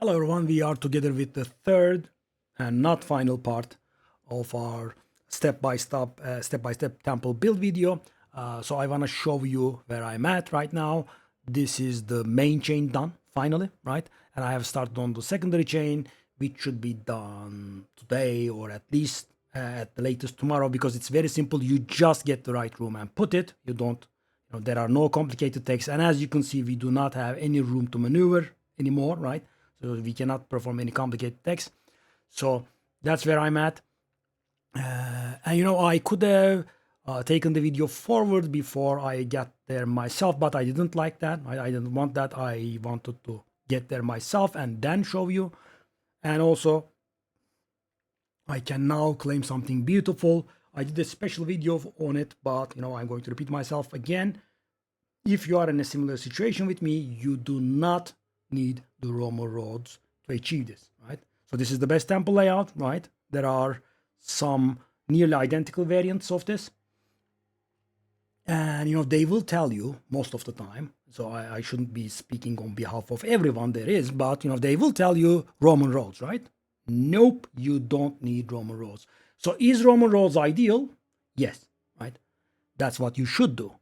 Hello everyone, we are together with the third and not final part of our step-by-step temple build video. So I want to show you where I'm at right now. This is the main chain done finally, right? And I have started on the secondary chain, which should be done today or at least at the latest tomorrow, because it's very simple. You just get the right room and put it. You don't, there are no complicated texts. And as you can see, we do not have any room to maneuver anymore, right? So we cannot perform any complicated text. So that's where I'm at. And I could have taken the video forward before I got there myself, but I didn't like that. I didn't want that. I wanted to get there myself and then show you. And also, I can now claim something beautiful. I did a special video on it, but I'm going to repeat myself again. If you are in a similar situation with me, you do not need the Roman roads to achieve this, right? So this is the best temple layout, right? There are some nearly identical variants of this. And, they will tell you most of the time. So I shouldn't be speaking on behalf of everyone there is, but, they will tell you Roman roads, right? Nope, you don't need Roman roads. So is Roman roads ideal? Yes, right? That's what you should do.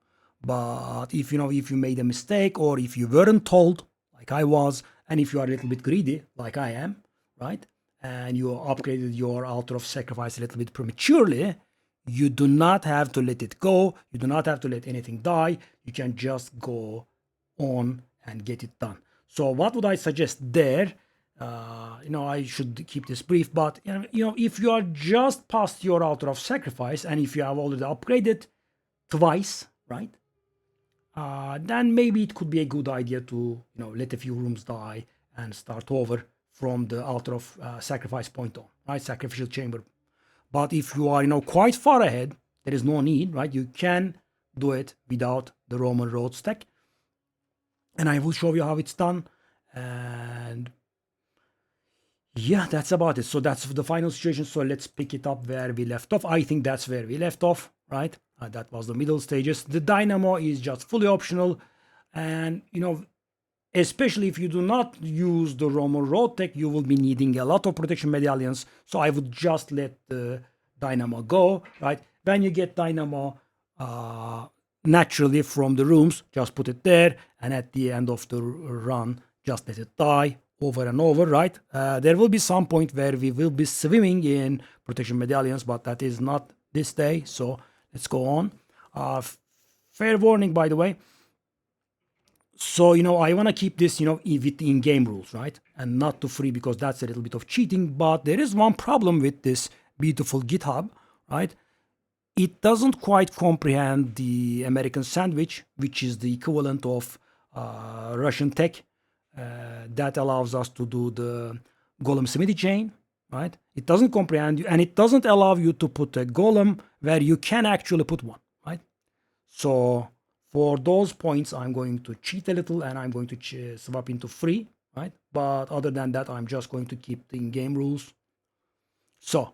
But if you made a mistake, or if you weren't told, like I was, and if you are a little bit greedy, like I am, right, and you upgraded your altar of sacrifice a little bit prematurely, you do not have to let it go. You do not have to let anything die. You can just go on and get it done. So what would I suggest there? I should keep this brief, but if you are just past your altar of sacrifice, and if you have already upgraded twice, right, then maybe it could be a good idea to let a few rooms die and start over from the altar of sacrifice point on, right, sacrificial chamber. But if you are quite far ahead, there is no need, right? You can do it without the Roman road stack, and I will show you how it's done. And yeah, that's about it. So that's the final situation. So let's pick it up where we left off. I think that's where we left off, right? That was the middle stages. The dynamo is just fully optional. And, especially if you do not use the Roman road tech, you will be needing a lot of protection medallions. So I would just let the dynamo go, right? When you get dynamo naturally from the rooms, just put it there. And at the end of the run, just let it die over and over, right? There will be some point where we will be swimming in protection medallions, but that is not this day. So let's go on. Fair warning, by the way. So, I want to keep this, with in-game rules, right? And not to free, because that's a little bit of cheating. But there is one problem with this beautiful GitHub, right? It doesn't quite comprehend the American sandwich, which is the equivalent of Russian tech. That allows us to do the golem smithy chain, right? It doesn't comprehend you, and it doesn't allow you to put a golem where you can actually put one, right? So for those points, I'm going to cheat a little, and I'm going to swap into free, right? But other than that, I'm just going to keep the in-game rules. So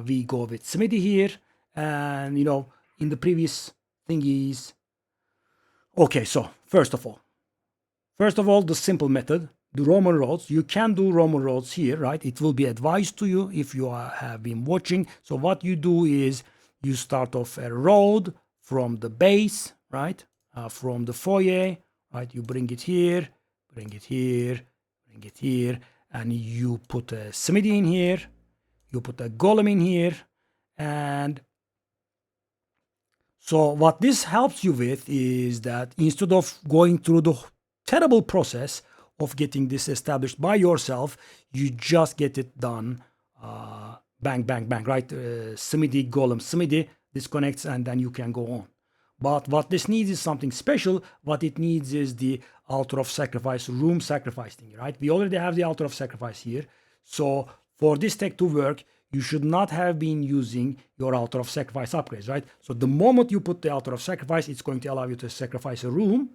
we go with smithy here, and in the previous thingies. Okay, so first of all, the simple method, the Roman roads. You can do Roman roads here, right? It will be advised to you if you have been watching. So what you do is you start off a road from the base, right? From the foyer, right? You bring it here, bring it here, bring it here, and you put a smithy in here. You put a golem in here, and so what this helps you with is that instead of going through the terrible process of getting this established by yourself, you just get it done. Bang, bang, bang, right? Smithy, golem, smithy, disconnects, and then you can go on. But what this needs is something special. What it needs is the altar of sacrifice, room sacrifice thing, right? We already have the altar of sacrifice here. So for this tech to work, you should not have been using your altar of sacrifice upgrades, right? So the moment you put the altar of sacrifice, it's going to allow you to sacrifice a room.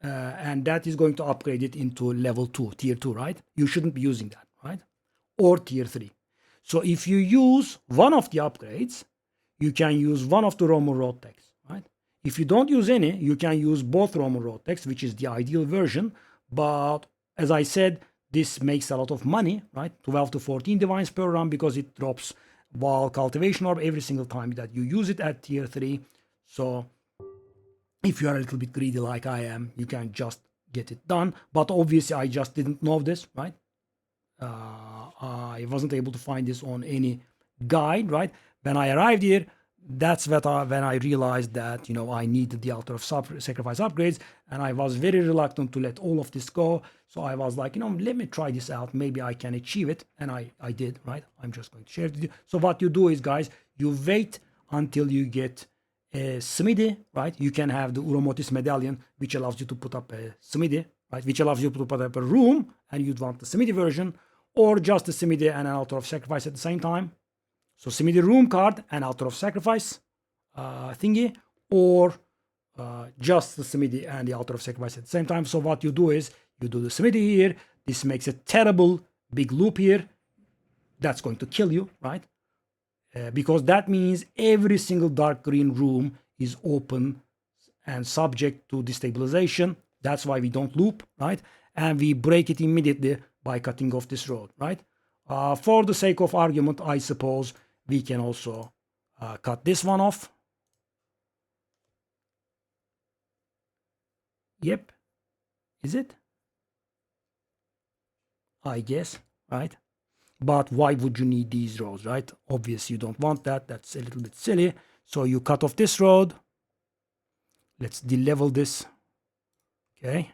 And that is going to upgrade it into level 2, tier 2, right? You shouldn't be using that, right? Or tier 3. So if you use one of the upgrades, you can use one of the Roman road techs, right? If you don't use any, you can use both Roman road techs, which is the ideal version. But as I said, this makes a lot of money, right? 12 to 14 divines per run, because it drops wall cultivation orb every single time that you use it at tier 3. So if you are a little bit greedy like I am, you can just get it done. But obviously I just didn't know this, right? I wasn't able to find this on any guide, right? When I arrived here, that's when I realized that, you know, I needed the altar of sacrifice upgrades, and I was very reluctant to let all of this go. So I was like, you know, let me try this out. Maybe I can achieve it. And I did, right? I'm just going to share it with you. So what you do is, guys, you wait until you get a smithy, right? You can have the Uromotis medallion, which allows you to put up a smithy, right? Which allows you to put up a room, and you'd want the smithy version, or just the smithy and an altar of sacrifice at the same time. So smithy room card and altar of sacrifice thingy, or just the smithy and the altar of sacrifice at the same time. So what you do is you do the smithy here. This makes a terrible big loop here. That's going to kill you, right? Because that means every single dark green room is open and subject to destabilization. That's why we don't loop, right? And we break it immediately by cutting off this road, right? For the sake of argument, I suppose we can also cut this one off. Yep. Is it? I guess, right? But why would you need these roads, right? Obviously, you don't want that. That's a little bit silly. So you cut off this road. Let's de-level this. Okay.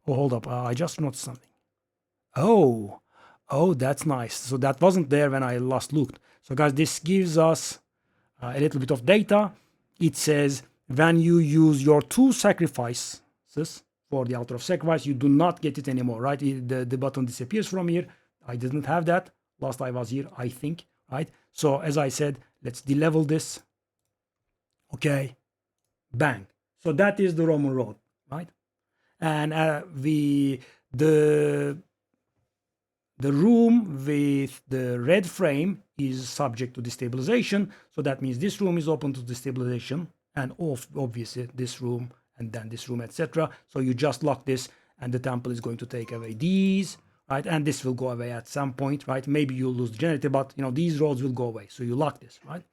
Oh, hold up. I just noticed something. Oh, that's nice. So that wasn't there when I last looked. So guys, this gives us a little bit of data. It says when you use your 2 sacrifices for the altar of sacrifice, you do not get it anymore, right? The button disappears from here. I didn't have that last I was here, I think, right? So as I said, let's de-level this. Okay, bang. So that is the Roman road, right? And the room with the red frame is subject to destabilization. So that means this room is open to destabilization, and obviously this room, and then this room, etc. So you just lock this, and the temple is going to take away these, right? And this will go away at some point, right? Maybe you'll lose the generator, but you know, these roads will go away. So you lock this, right?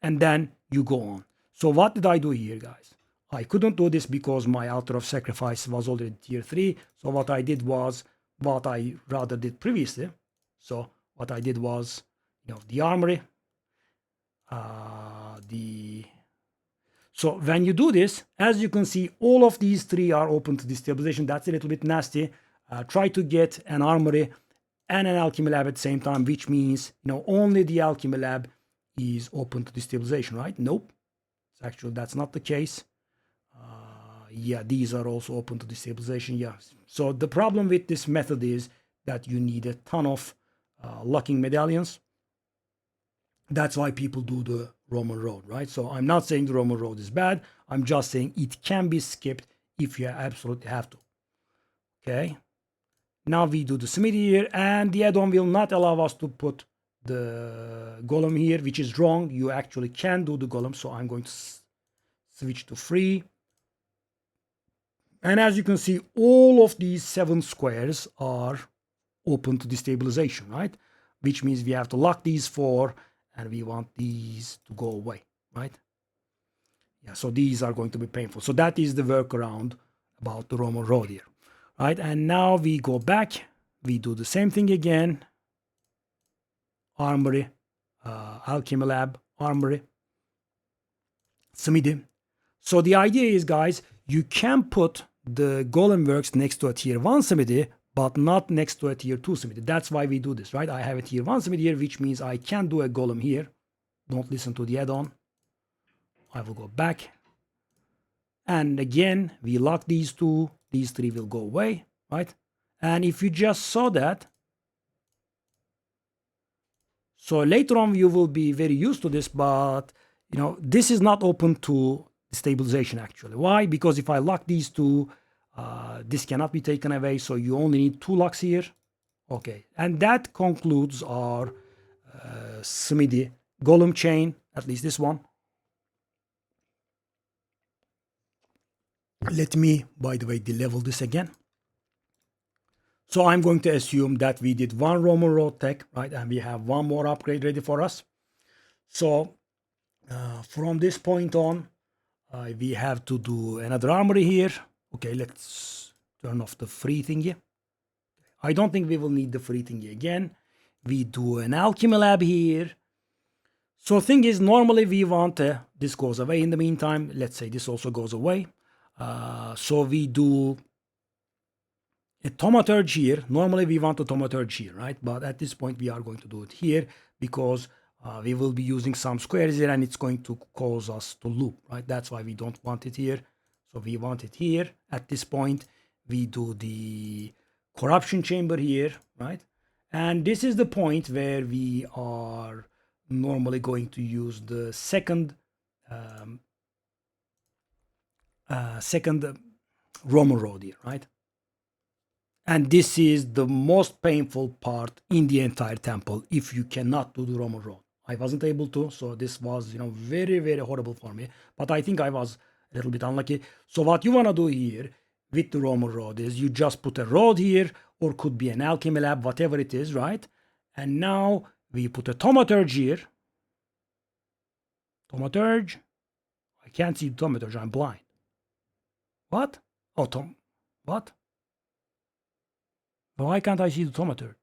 And then you go on. So what did I do here, guys? I couldn't do this because my altar of sacrifice was already tier 3. So what I did was what I rather did previously. So what I did was, you know, the armory, so when you do this, as you can see, all of these 3 are open to destabilization. That's a little bit nasty. Try to get an armory and an alchemy lab at the same time, which means, you know, only the alchemy lab is open to destabilization, right? Nope. Actually, that's not the case. Yeah, these are also open to destabilization. Yeah. So the problem with this method is that you need a ton of locking medallions. That's why people do the Roman road, right? So I'm not saying the Roman road is bad. I'm just saying it can be skipped if you absolutely have to. Okay. Now we do the smithy here, and the add-on will not allow us to put the golem here, which is wrong. You actually can do the golem. So I'm going to switch to free. And as you can see, all of these 7 squares are open to destabilization, right? Which means we have to lock these 4, and we want these to go away, right? Yeah, so these are going to be painful. So that is the workaround about the Roman road here, right? And now we go back. We do the same thing again. Armory, alchemy lab, armory, smithy. So the idea is, guys, you can put the golem works next to a tier 1 smithy, but not next to a tier 2 smithy. That's why we do this, right? I have a tier 1 smithy here, which means I can do a golem here. Don't listen to the add-on. I will go back. And again, we lock these 2. These 3 will go away, right? And if you just saw that, so later on you will be very used to this, but you know, this is not open to stabilization actually. Why? Because if I lock these 2, this cannot be taken away, so you only need 2 locks here. Okay, and that concludes our smithy golem chain, at least this one. Let me, by the way, de-level this again. So I'm going to assume that we did one Roman road tech, right? And we have one more upgrade ready for us. So from this point on, we have to do another armory here. Okay, let's turn off the free thingy. I don't think we will need the free thingy again. We do an alchemy lab here. So thing is, normally we want this goes away in the meantime. Let's say this also goes away. So we do a thaumaturge here. Normally we want a thaumaturge here, right? But at this point we are going to do it here because we will be using some squares here and it's going to cause us to loop, right? That's why we don't want it here. So we want it here. At this point we do the corruption chamber here, right? And this is the point where we are normally going to use the second Roman road here, right? And this is the most painful part in the entire temple if you cannot do the Roman road. I wasn't able to, so this was, very, very horrible for me. But I think I was a little bit unlucky. So what you want to do here with the Roman road is you just put a road here, or could be an alchemy lab, whatever it is, right? And now we put a thaumaturge here. Thaumaturge. I can't see the thaumaturge, I'm blind. What? Oh, what? Why can't I see the thaumaturge?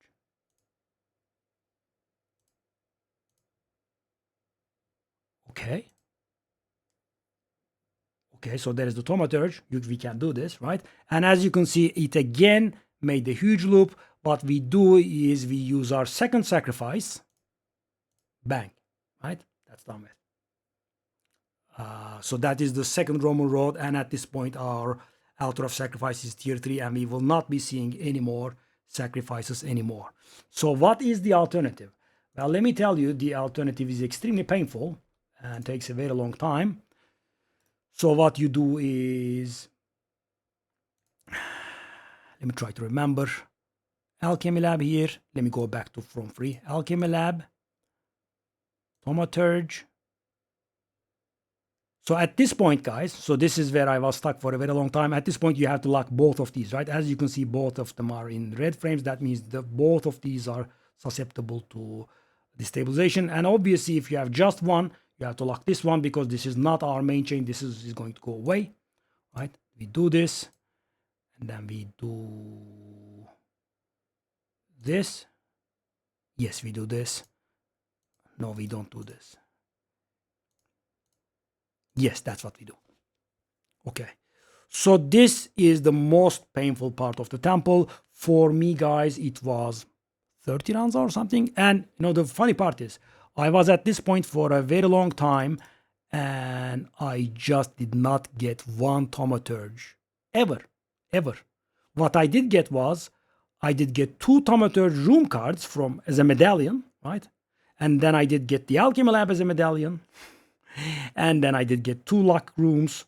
Okay. Okay, so there is the thaumaturge. We can do this, right? And as you can see, it again made a huge loop. What we do is we use our second sacrifice. Bang, right? That's done with. So that is the second Roman road. And at this point, our altar of sacrifice is tier 3, and we will not be seeing any more sacrifices anymore. So what is the alternative? Well, let me tell you, the alternative is extremely painful and takes a very long time. So what you do is, let me try to remember, alchemy lab here. Let me go back to from free. Alchemy lab, thaumaturge. So at this point, guys, so this is where I was stuck for a very long time. At this point, you have to lock both of these, right? As you can see, both of them are in red frames. That means that both of these are susceptible to destabilization. And obviously, if you have just one, you have to lock this one because this is not our main chain. This is going to go away, right? We do this, and then we do this. Yes, we do this. No, we don't do this. Yes, that's what we do. Okay. So this is the most painful part of the temple. For me, guys, it was 30 rounds or something. And, the funny part is, I was at this point for a very long time, and I just did not get one thaumaturge. Ever. What I did get was, I did get 2 thaumaturge room cards as a medallion, right? And then I did get the alchemy lab as a medallion. And then I did get 2 lock rooms.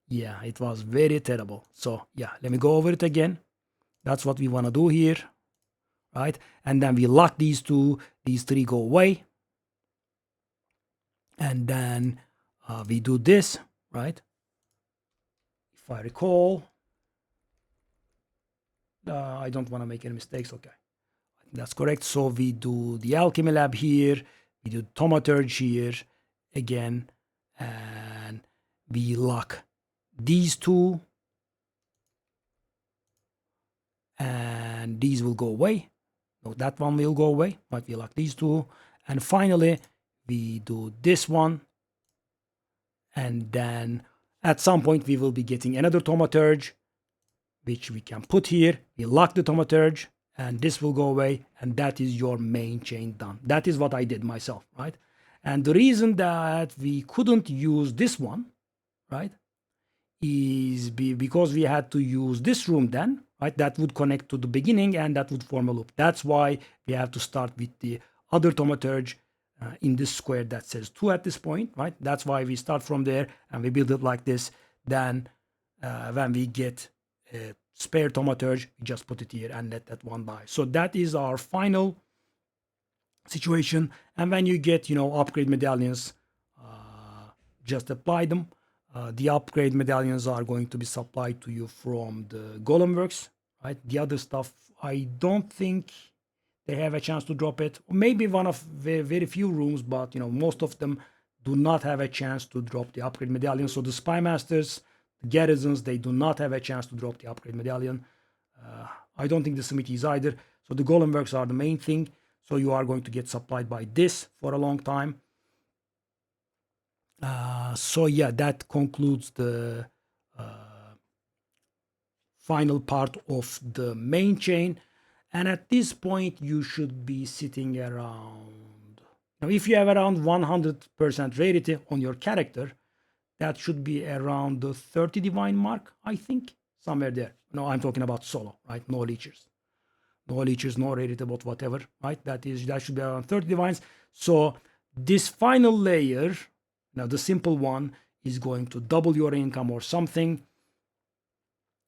Yeah, it was very terrible. So yeah, let me go over it again. That's what we want to do here, right? And then we lock these 2. These 3 go away. And then we do this, right? If I recall, I don't want to make any mistakes. Okay, that's correct. So we do the alchemy lab here. We do thaumaturge here again, and we lock these 2, and these will go away. No, that one will go away, but we lock these 2, and finally we do this one, and then at some point we will be getting another thaumaturge, which we can put here. We lock the thaumaturge, and this will go away, and that is your main chain done. That is what I did myself, right? And the reason that we couldn't use this one, right, is because we had to use this room then, right? That would connect to the beginning and that would form a loop. That's why we have to start with the other thaumaturge in this square that says 2 at this point, right? That's why we start from there and we build it like this. Then when we get a spare thaumaturge, we just put it here and let that one die. So that is our final situation. And when you get, upgrade medallions, just apply them. The upgrade medallions are going to be supplied to you from the Golem Works, right? The other stuff, I don't think they have a chance to drop it. Maybe one of very, very few rooms, but most of them do not have a chance to drop the upgrade medallion. So the spy masters, the garrisons, they do not have a chance to drop the upgrade medallion. I don't think the smithies either. So the golem works are the main thing. So you are going to get supplied by this for a long time. So yeah, that concludes the final part of the main chain. And at this point, you should be sitting around. Now, if you have around 100% rarity on your character, that should be around the 30 divine mark, I think, somewhere there. No, I'm talking about solo, right? No leechers. No leechers, no rarity, but whatever, right? That should be around 30 divines. So this final layer, now the simple one, is going to double your income or something,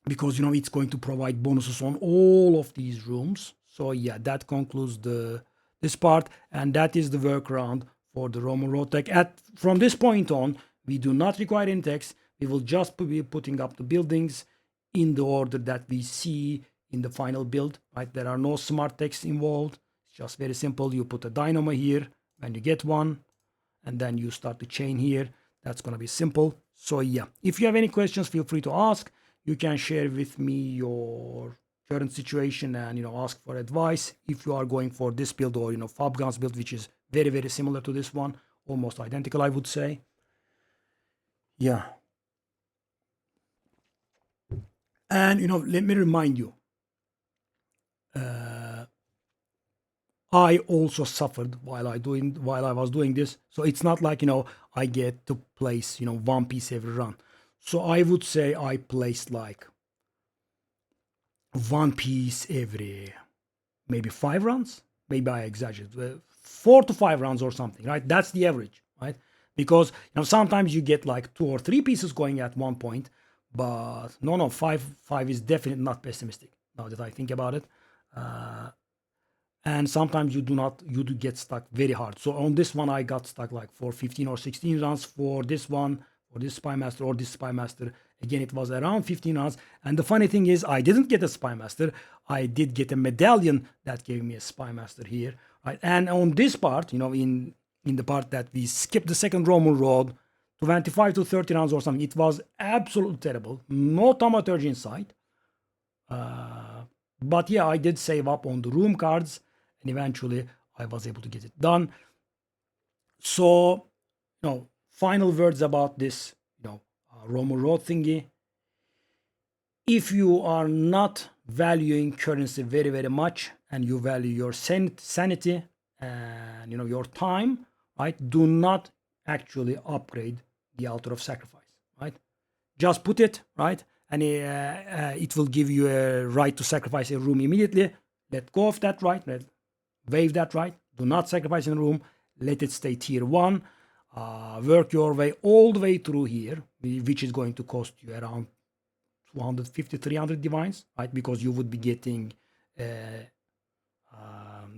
because it's going to provide bonuses on all of these rooms. So yeah, that concludes this part, and that is the workaround for the Roman road tech. From this point on, we do not require in-text. We will just be putting up the buildings in the order that we see in the final build, right? There are no smart texts involved. It's just very simple. You put a dynamo here when you get one, and then you start the chain here. That's going to be simple. So yeah, if you have any questions, feel free to ask. You can share with me your current situation and ask for advice if you are going for this build or Fabgun's build, which is very, very similar to this one, almost identical, I would say. Yeah. And let me remind you, I also suffered while I was doing this. So it's not like I get to place one piece every run. So I would say I placed like one piece every maybe 5 runs. Maybe I exaggerate, 4 to 5 runs or something, right? That's the average, right? Because sometimes you get like 2 or 3 pieces going at one point, but no, 5 is definitely not pessimistic now that I think about it. And sometimes you do get stuck very hard. So on this one, I got stuck like for 15 or 16 runs. For this one, for this spy master or this spy master, again, it was around 15 rounds. And the funny thing is, I didn't get a spy master. I did get a medallion that gave me a spy master here, right? And on this part, in the part that we skipped the second Roman road, 25 to 30 rounds or something, it was absolutely terrible. No thaumaturgy in sight. But yeah, I did save up on the room cards, and eventually I was able to get it done. So, final words about this, Roman road thingy. If you are not valuing currency very, very much, and you value your sanity and your time, right? Do not actually upgrade the altar of sacrifice, right? Just put it, right? And it will give you a right to sacrifice a room immediately. Let go of that right. Waive that right. Do not sacrifice in a room. Let it stay tier 1. Work your way all the way through here, which is going to cost you around 250, 300 divines, right? Because you would be getting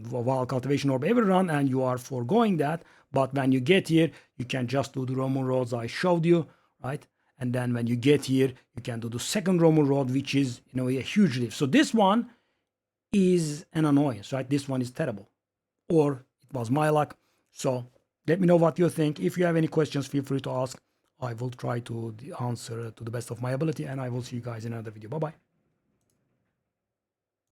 wild cultivation orb every run, and you are foregoing that. But when you get here, you can just do the Roman roads I showed you, right? And then when you get here, you can do the second Roman road, which is a huge lift. So this one is an annoyance, right? This one is terrible, or it was my luck. So let me know what you think. If you have any questions, feel free to ask. I will try to answer to the best of my ability, and I will see you guys in another video. Bye bye.